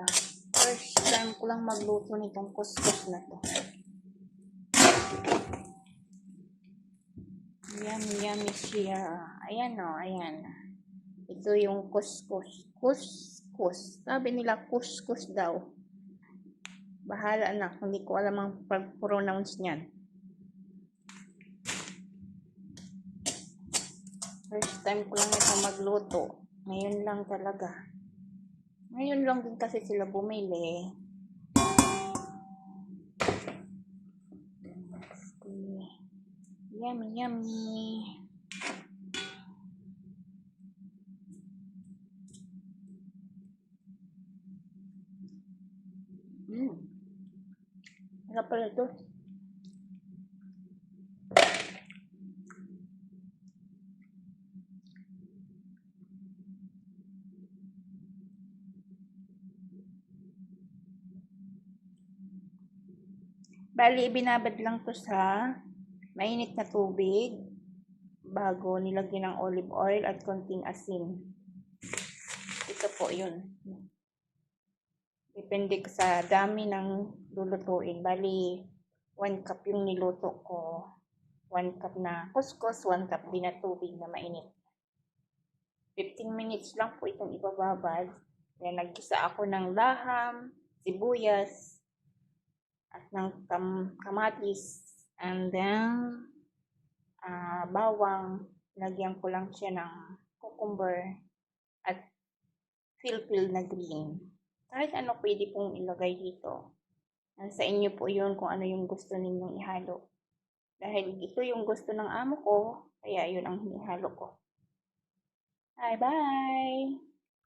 na. First time ko lang magluto nitong kuskus na to. Yummy, yummy siya. Ayan o, ayan. Ito yung kuskus. Kuskus. Sabi nila kuskus daw. Bahala na. Hindi ko alam ang pag-pronounce niyan. First time ko lang ito magluto. Ngayon lang talaga. Ngayon lang din kasi sila bumili. Yummy, yummy. Ano pala ito? Bali, ibinabad lang to sa mainit na tubig bago nilagyan ng olive oil at konting asin. Ito po yun. Depende sa dami ng lulutuin. Bali, 1 cup yung niluto ko. 1 cup na kuskus, 1 cup din na tubig na mainit. 15 minutes lang po itong ibababad. Kaya naggisa ako ng laham, sibuyas, at ng kamatis, and then bawang. Lagyan ko lang siya ng cucumber at pil-pil na green. Kahit ano pwede pong ilagay dito. Sa inyo po yun kung ano yung gusto ninyong ihalo. Dahil ito yung gusto ng amo ko, kaya yun ang hinihalo ko. Bye-bye!